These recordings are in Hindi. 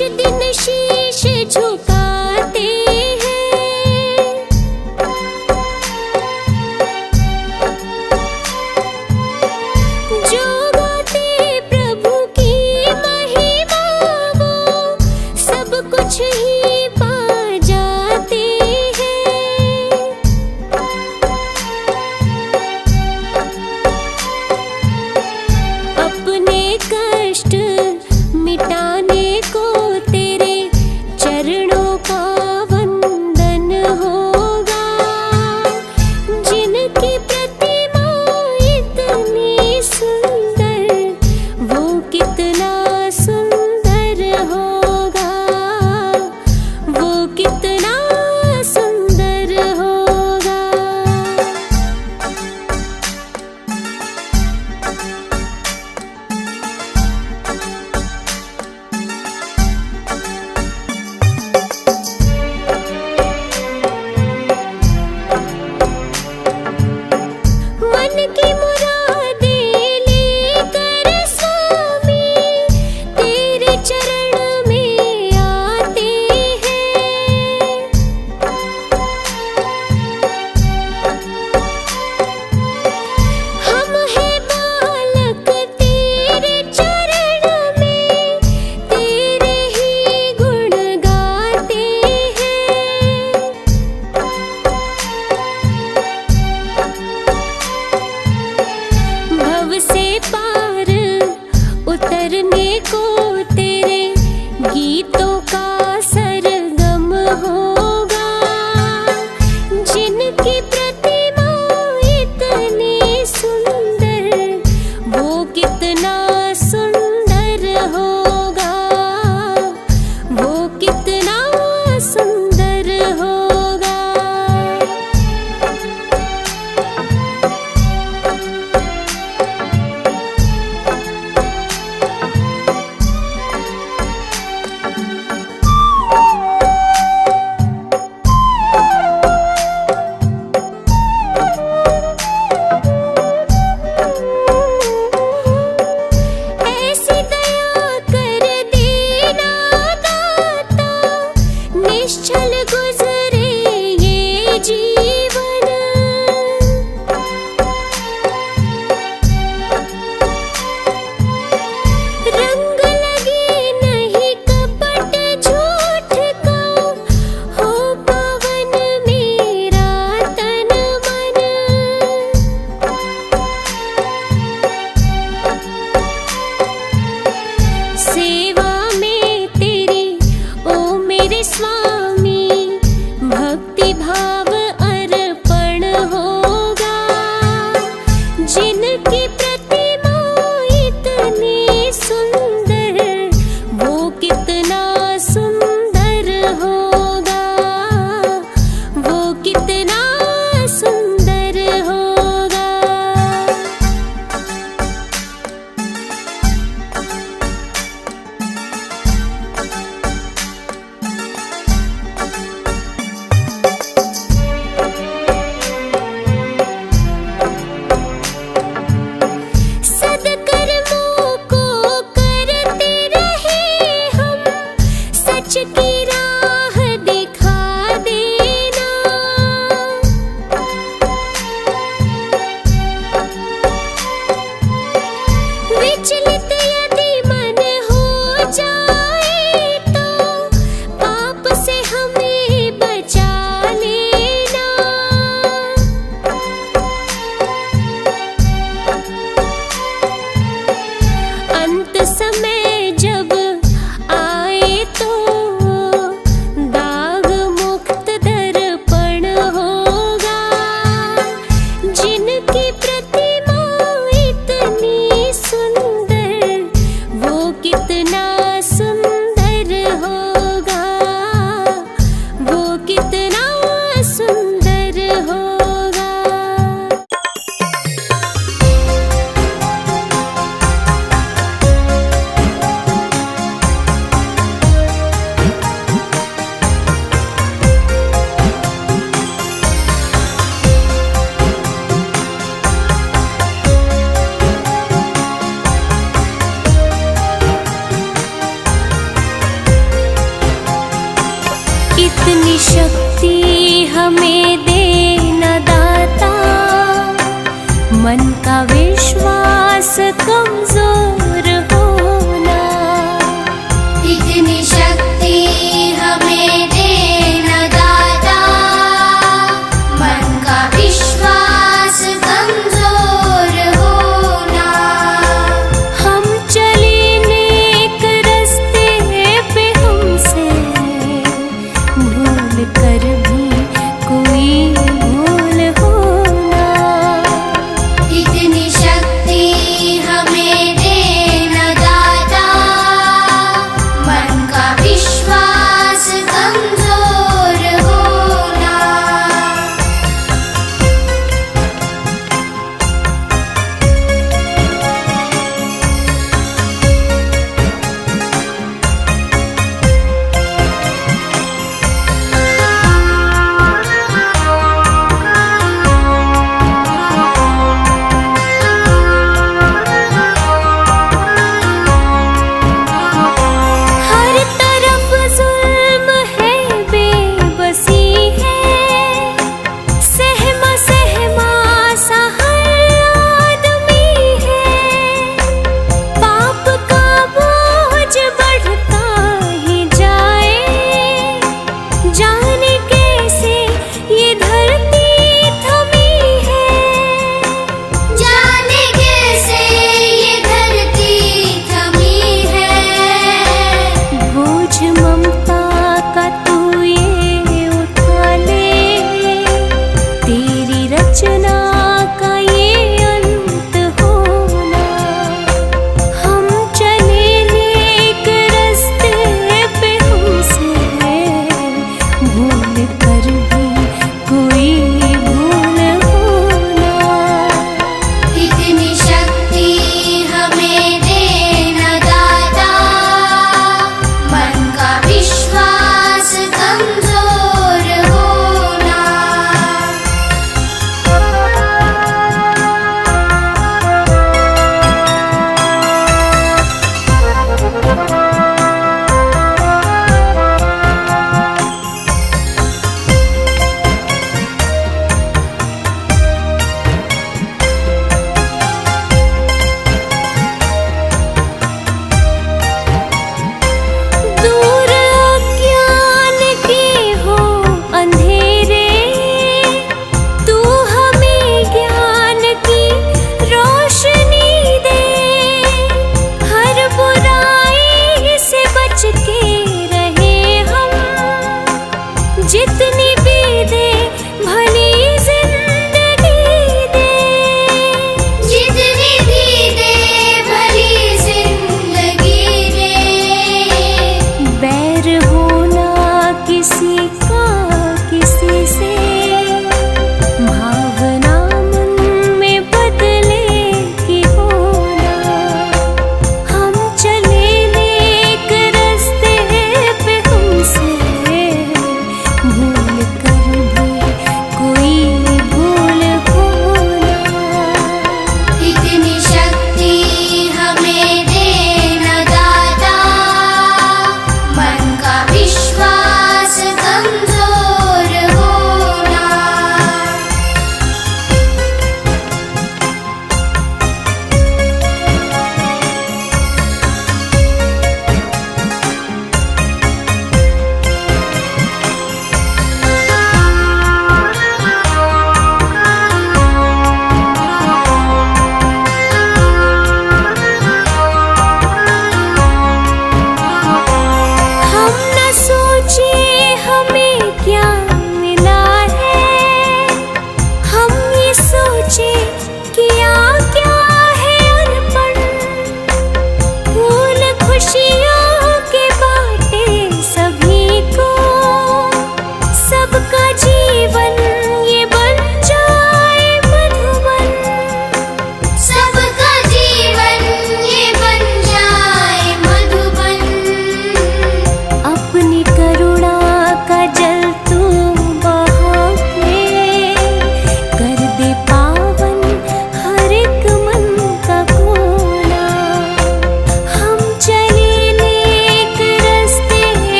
दिन शीश झुकाते हैं। जो गाते प्रभु की महिमा वो सब कुछ ही पा जाते हैं। अपने कष्ट मिटाने को तेरे चरणों का वंदन होगा। जिनकी प्रतिमा इतनी सुंदर वो कितना सुंदर होगा, वो कितना सुंदर होगा। मन की मुरादें लेकर स्वामी तेरे चरण में आते हैं। हम हैं बालक तेरे चरण में तेरे ही गुण गाते हैं। भव से पार उतरने को तेरे गीतों का सरगम होगा। जिनकी प्रतिमा इतनी सुंदर वो कितना सुंदर होगा, वो कितना सुंदर होगा। इतनी शक्ति हमें देना दाता, मन का विश्वास कमजोर होना। इतनी शक्ति हमें देना दाता, मन का विश्वास कमजोर होना। हम चले नेक रस्ते पे, हमसे भूल कर भी कोई भूल होना। इतनी शक्ति हमें देना दाता, मन का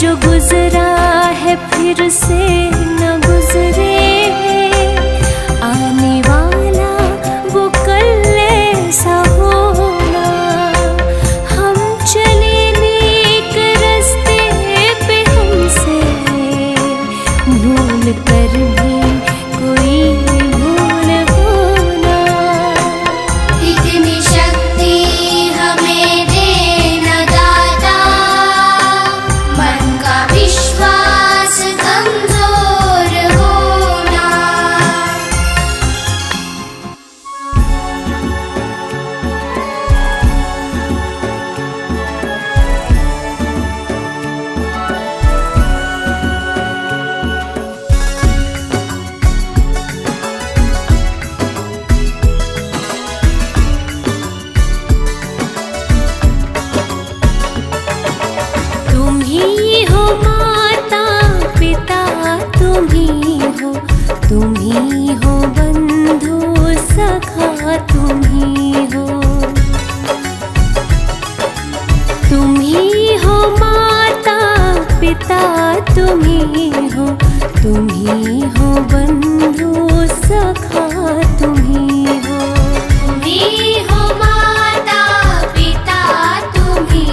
जो गुजरा है फिर से न गुजरे, आने वाला वो कल ऐसा होना। हम चले नेक रास्ते पे हमसे भूल कर भी कोई भूल होना। इतनी शक्ति हमें देना दाता, मन का विश्वास कमजोर होना। तुम ही हो माता पिता, तुम ही हो बंधु सखा, तुम ही हो। तुम ही हो माता पिता, तुम ही हो बंधु सखा, तुम ही हो। तुम ही हो माता पिता, तुम ही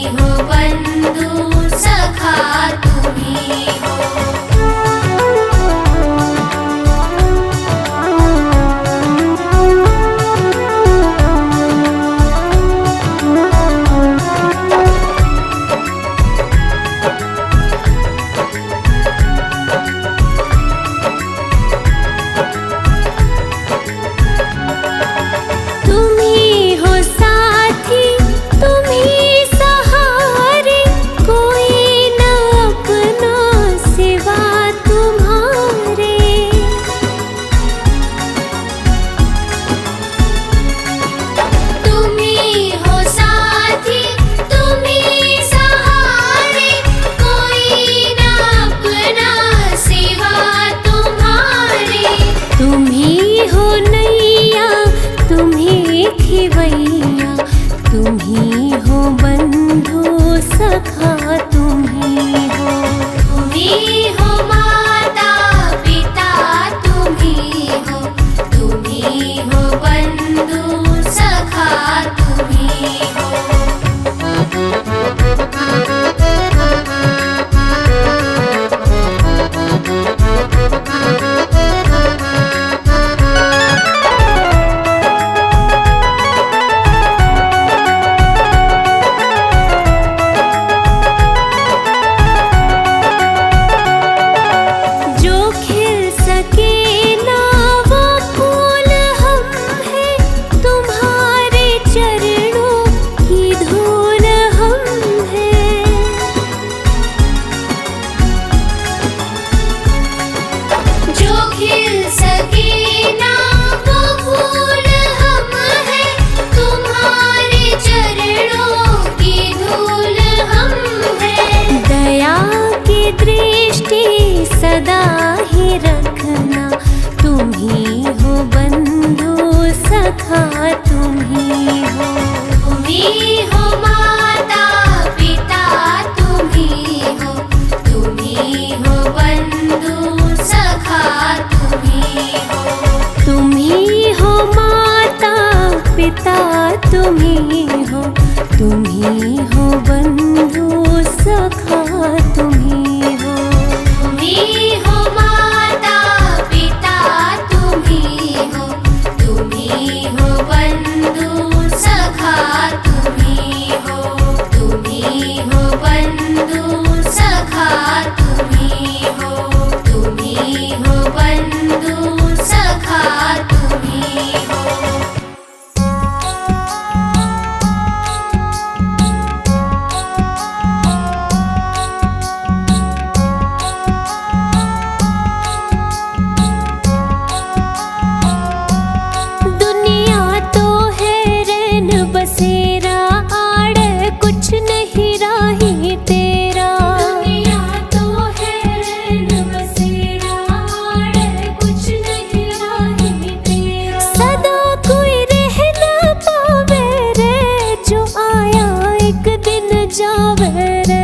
हो बंधु सखा, तुम ही हो। तुम ही हो साथी, तुम ही सहारे, कोई न अपना सिवा तुम्हारे। तुम ही हो साथी, तुम ही सहारे, कोई न अपना सिवा तुम्हारे। तुम ही हो नैया, तुम ही खिवैया, तुम ही हो बंधु सखा, तुम ही हो। तुम ही हो माता पिता, तुम ही हो बंधु सखा, तुम ही हो। जो खिल सके ना वो फूल हम हैं, तुम्हारे चरणों की धूल हम हैं। जो खिल सके ना वो फूल हम हैं, तुम्हारे चरणों की धूल हम हैं। दया की दृष्टि सदा ही रखना, तुम ही हो बंधु सखा, तुम ही हो। तुम ही हो माता पिता, तुम ही हो बंधु सखा, तुम ही हो। तुम ही हो माता पिता, तुम ही हो बंधु सखा, तुम ही हो। तुम ही हो माता पिता, तुम ही हो बंधु सखा, तुम ही हो। तुम ही हो बंधु सखा, तुम ही हो। तुम ही हो बंधु सखा, तुम ही हो। जावे रे।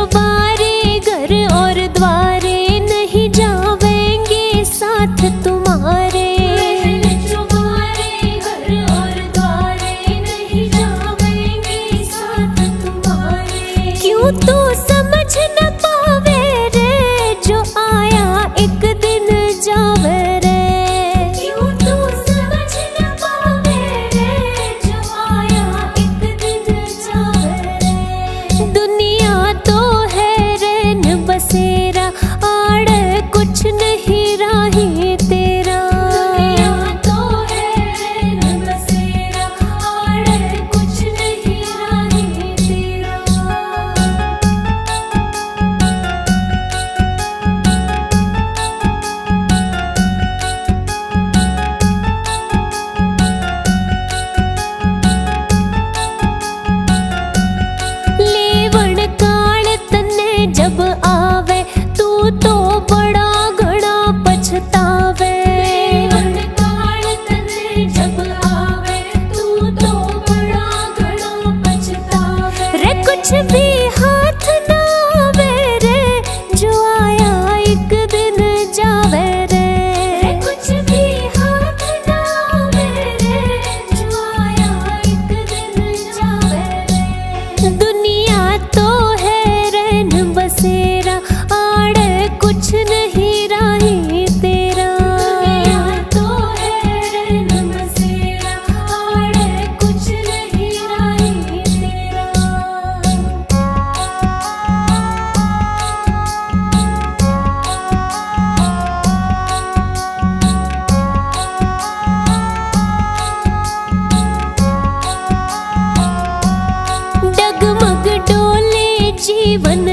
चुबारे घर और द्वारे नहीं जावेंगे साथ तुम्हारे। महल चुबारे घर और द्वारे नहीं जावेंगे साथ तुम्हारे। क्यों तू समझ न पावे रे जो आया एक दिन जावे रे। क्यों तू समझ न पावे रे जो आया एक दिन जावे रे। दुनिया तो है रैन बसेरा आड़ कुछ नहीं राही तेरा। दुनिया तो है रैन बसेरा आड़ कुछ नहीं राही तेरा। लेवण काल तन्ने जब आवे तू तो बड़ा घना पछतावे। लेवण काल तन्ने जब आवे तू तो बड़ा घना पछतावे। रे कुछ भी हाथ ना आवे रे जो आया एक दिन जावे रे। रे कुछ भी हाथ ना आवे रे जो आया एक दिन जावे रे। दुनिया तो है रैन बसेरा आड़ कुछ नहीं राही तेरा। दुनिया तो है रैन बसेरा आड़ कुछ नहीं राही तेरा। डगमग डोले जीवन